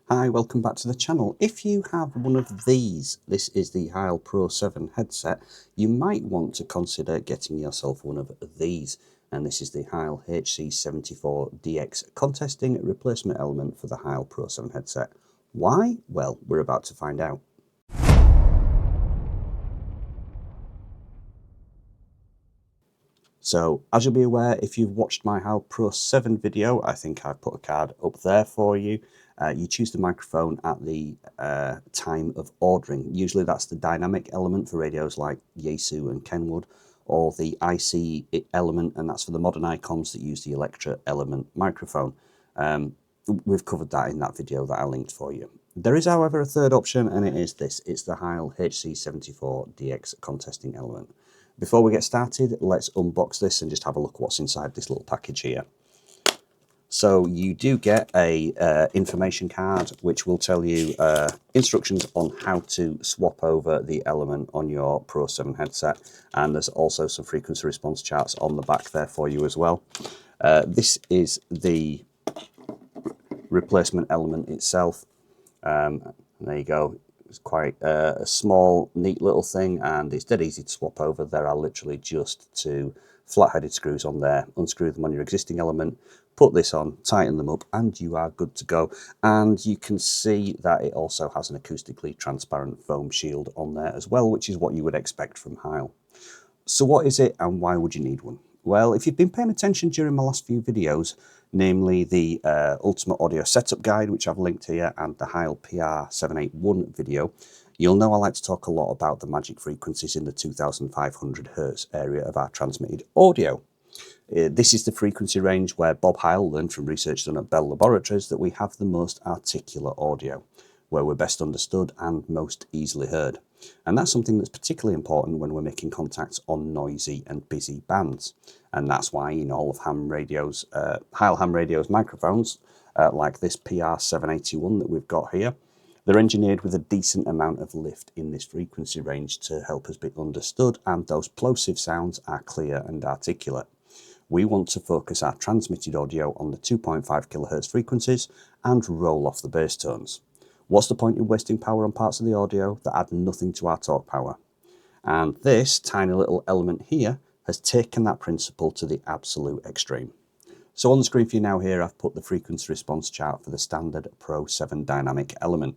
Hi, welcome back to the channel. If you have one of these, this is the Heil Pro 7 headset, you might want to consider getting yourself one of these. And this is the Heil HC74 DX contesting replacement element for the Heil Pro 7 headset. Why? Well, we're about to find out. So, as you'll be aware, if you've watched my Heil Pro 7 video, I think I've put a card up there for you. You choose the microphone at the time of ordering. Usually that's the dynamic element for radios like Yaesu and Kenwood, or the IC element, and that's for the modern ICOMs that use the Electra element microphone. We've covered that in that video that I linked for you. There is, however, a third option, and it is this. It's the Heil HC74 DX contesting element. Before we get started, let's unbox this and just have a look what's inside this little package here. So you do get a information card which will tell you instructions on how to swap over the element on your Pro 7 headset, and there's also some frequency response charts on the back there for you as well. This is the replacement element itself. There you go. It's quite a small, neat little thing, and it's dead easy to swap over. There are literally just two flat-headed screws on there. Unscrew them on your existing element, put this on, tighten them up, and you are good to go. And you can see that it also has an acoustically transparent foam shield on there as well, which is what you would expect from Heil. So what is it, and why would you need one? Well, if you've been paying attention during my last few videos, namely the Ultimate Audio Setup Guide, which I've linked here, and the Heil PR781 video, you'll know I like to talk a lot about the magic frequencies in the 2500 Hz area of our transmitted audio. This is the frequency range where Bob Heil learned from research done at Bell Laboratories that we have the most articulate audio, where we're best understood and most easily heard. And that's something that's particularly important when we're making contacts on noisy and busy bands. And that's why in all of ham radios, Heil ham radios microphones, like this PR781 that we've got here, they're engineered with a decent amount of lift in this frequency range to help us be understood, and those plosive sounds are clear and articulate. We want to focus our transmitted audio on the 2.5 kHz frequencies and roll off the bass tones. What's the point in wasting power on parts of the audio that add nothing to our talk power? And this tiny little element here has taken that principle to the absolute extreme. So on the screen for you now here, I've put the frequency response chart for the standard Pro 7 dynamic element.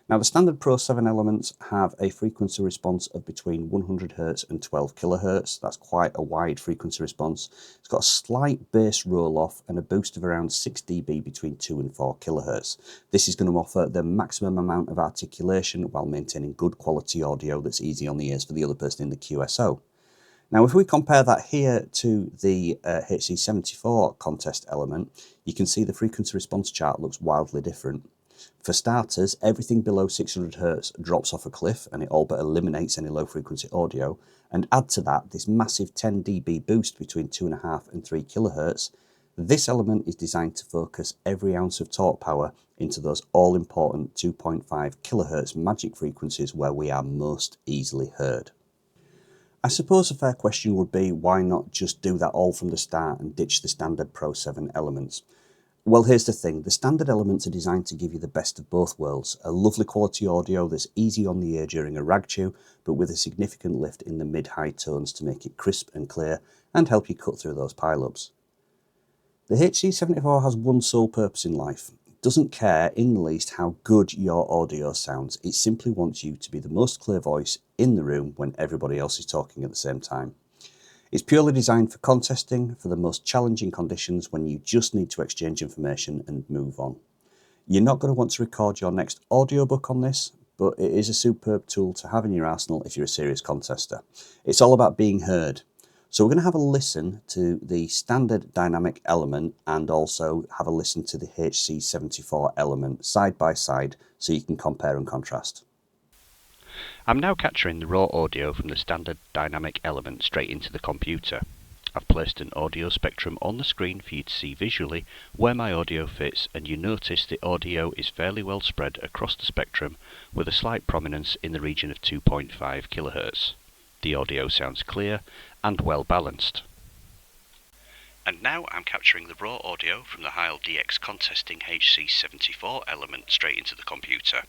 Now the standard Pro 7 elements have a frequency response of between 100 Hz and 12 kHz. That's quite a wide frequency response. It's got a slight bass roll-off and a boost of around 6 dB between 2 and 4 kHz. This is going to offer the maximum amount of articulation while maintaining good quality audio that's easy on the ears for the other person in the QSO. Now, if we compare that here to the HC74 contest element, you can see the frequency response chart looks wildly different. For starters, everything below 600 Hz drops off a cliff and it all but eliminates any low frequency audio. And add to that this massive 10 dB boost between 2.5 and 3 kHz. This element is designed to focus every ounce of talk power into those all-important 2.5 kHz magic frequencies where we are most easily heard. I suppose a fair question would be, why not just do that all from the start and ditch the standard Pro 7 elements? Well, here's the thing. The standard elements are designed to give you the best of both worlds. A lovely quality audio that's easy on the ear during a rag chew, but with a significant lift in the mid-high tones to make it crisp and clear and help you cut through those pile-ups. The HC74 has one sole purpose in life. It doesn't care in the least how good your audio sounds. It simply wants you to be the most clear voice in the room when everybody else is talking at the same time. It's purely designed for contesting, for the most challenging conditions when you just need to exchange information and move on. You're not going to want to record your next audiobook on this, but it is a superb tool to have in your arsenal if you're a serious contester. It's all about being heard. So we're going to have a listen to the standard dynamic element and also have a listen to the HC74 element side by side so you can compare and contrast. I'm now capturing the raw audio from the standard dynamic element straight into the computer. I've placed an audio spectrum on the screen for you to see visually where my audio fits, and you notice the audio is fairly well spread across the spectrum with a slight prominence in the region of 2.5 kHz. The audio sounds clear and well balanced. And now I'm capturing the raw audio from the Heil DX contesting HC74 element straight into the computer.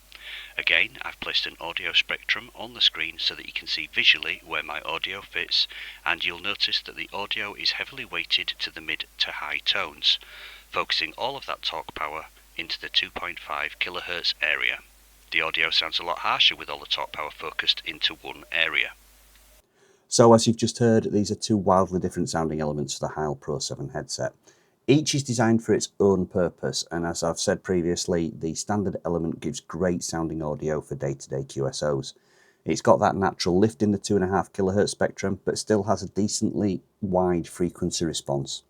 Again, I've placed an audio spectrum on the screen so that you can see visually where my audio fits, and you'll notice that the audio is heavily weighted to the mid to high tones, focusing all of that talk power into the 2.5 kHz area. The audio sounds a lot harsher with all the talk power focused into one area. So as you've just heard, these are two wildly different sounding elements for the Heil Pro 7 headset. Each is designed for its own purpose, and as I've said previously, the standard element gives great sounding audio for day-to-day QSOs. It's got that natural lift in the 2.5 kHz spectrum, but still has a decently wide frequency response.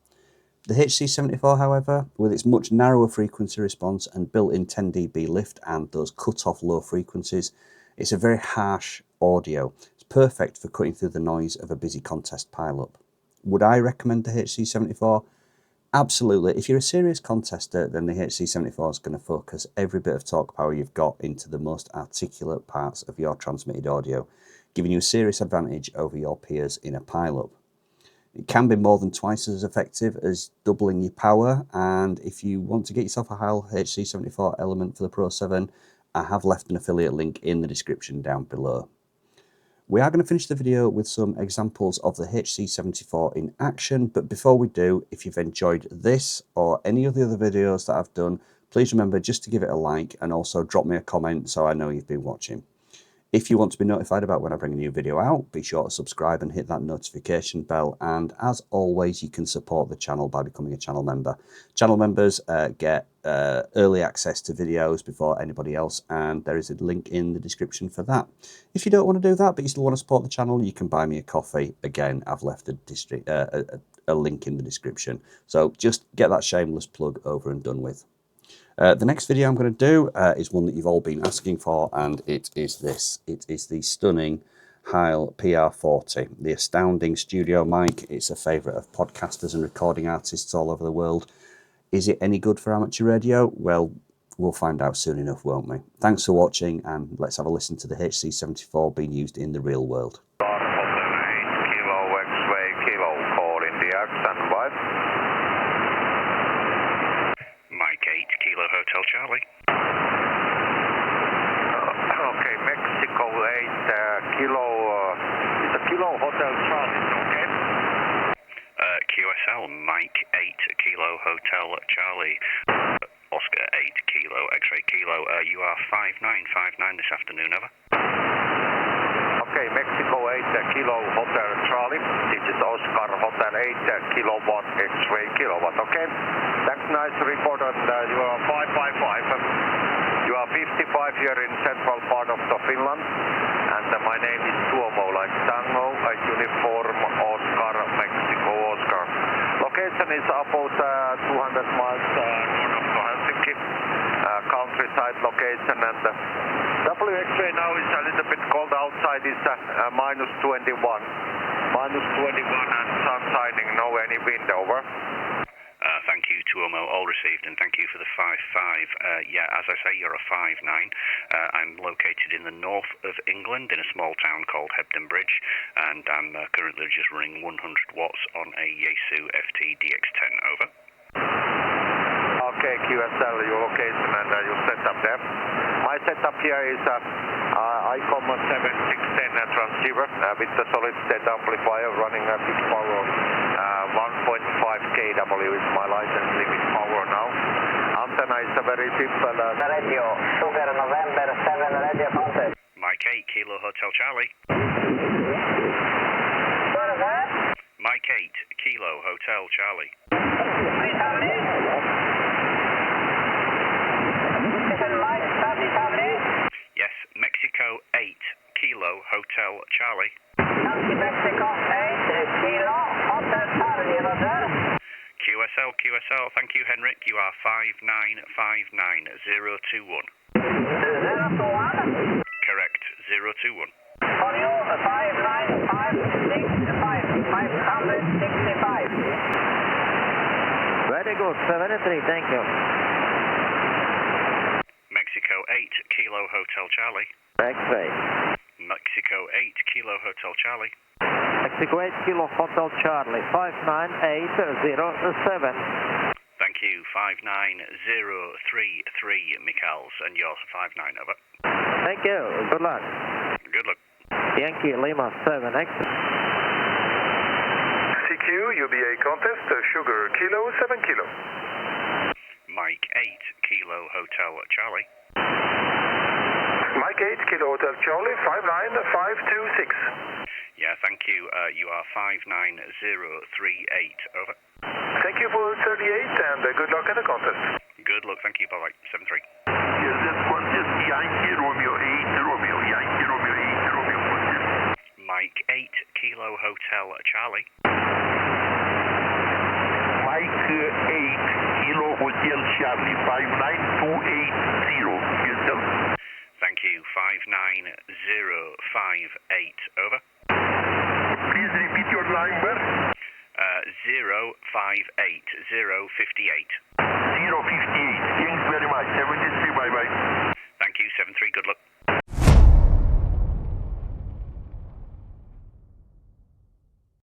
The HC74, however, with its much narrower frequency response and built-in 10 dB lift and those cut-off low frequencies, it's a very harsh audio. It's perfect for cutting through the noise of a busy contest pile-up. Would I recommend the HC74? Absolutely. If you're a serious contester, then the HC74 is going to focus every bit of talk power you've got into the most articulate parts of your transmitted audio, giving you a serious advantage over your peers in a pile-up. It can be more than twice as effective as doubling your power, and if you want to get yourself a Heil HC74 element for the Pro 7, I have left an affiliate link in the description down below. We are going to finish the video with some examples of the HC74 in action, but before we do, if you've enjoyed this or any of the other videos that I've done, please remember just to give it a like and also drop me a comment so I know you've been watching. If you want to be notified about when I bring a new video out, be sure to subscribe and hit that notification bell. And as always, you can support the channel by becoming a channel member. Channel members get early access to videos before anybody else, and there is a link in the description for that. If you don't want to do that, but you still want to support the channel, you can buy me a coffee. Again, I've left a link in the description. So just get that shameless plug over and done with. The next video I'm going to do is one that you've all been asking for, and it is this. It is the stunning Heil PR40, the astounding studio mic. It's a favourite of podcasters and recording artists all over the world. Is it any good for amateur radio? Well, we'll find out soon enough, won't we? Thanks for watching, and let's have a listen to the HC74 being used in the real world. Mike 8, Kilo Hotel Charlie. Okay, Mexico 8, it's a Kilo Hotel Charlie, okay? QSL, Mike 8, Kilo Hotel Charlie. Oscar 8, Kilo, X-Ray Kilo. You are 5959 this afternoon, over. Okay, Mexico 8, Kilo Hotel Charlie. This is Oscar Hotel 8, Kilowatt X-Ray Kilowatt, okay? Thanks, nice report, and you are 555. You are 55 here in central part of the Finland, and my name is Tuomo, like Tango, Uniform, Oscar, Mexico, Oscar. Location is about 200 miles north of Helsinki, countryside location, and WX-ray now is a little bit cold outside, is minus 21. Minus 21 and sun shining, no any wind over. Thank you, Tuomo, all received, and thank you for the 5-5. Yeah, as I say, you're a 5-9. I'm located in the north of England in a small town called Hebden Bridge, and I'm currently just running 100 watts on a Yaesu FT DX10, over. Okay, QSL, your location and your setup there. My setup here is ICOM 7610 transceiver with the solid state amplifier running a big power. 1.5 kW is my license limit power now. Antenna is a very simple. Radio, Sugar November 7 radio contact. Mike 8, Kilo Hotel Charlie. What is that? Mike 8, Kilo Hotel Charlie. Yes, Mexico 8, Kilo Hotel Charlie. Mexico 8, Kilo Hotel Charlie, Roger. QSL, thank you, Henrik. You are 5959021. 021? Correct, 021. For you, 59565. Very good, 73, thank you. Mexico 8, Kilo Hotel Charlie. X-ray. Mexico 8, Kilo Hotel Charlie. Mexico 8 Kilo Hotel Charlie 59807. Thank you, 59033 Michaels, and yours 59, over. Thank you, good luck. Good luck. Yankee Lima 7X. CQ, UBA contest, Sugar Kilo 7 Kilo. Mike 8 Kilo Hotel Charlie. Mike 8 Kilo Hotel Charlie 59526. Yeah, thank you. You are 59038, over. Thank you for 38 and good luck at the contest. Good luck, thank you, bye-bye, 73. Yes, that's contest Yankee Romeo 8 Romeo, Yankee Romeo 8 Romeo contest. Mike 8 Kilo Hotel Charlie. Mike 8 Kilo Hotel Charlie 59280. Houston. Thank you, 59058, over. Please repeat your number. 058, 058. 058. Thanks very much. 73, bye-bye. Thank you, 73, good luck.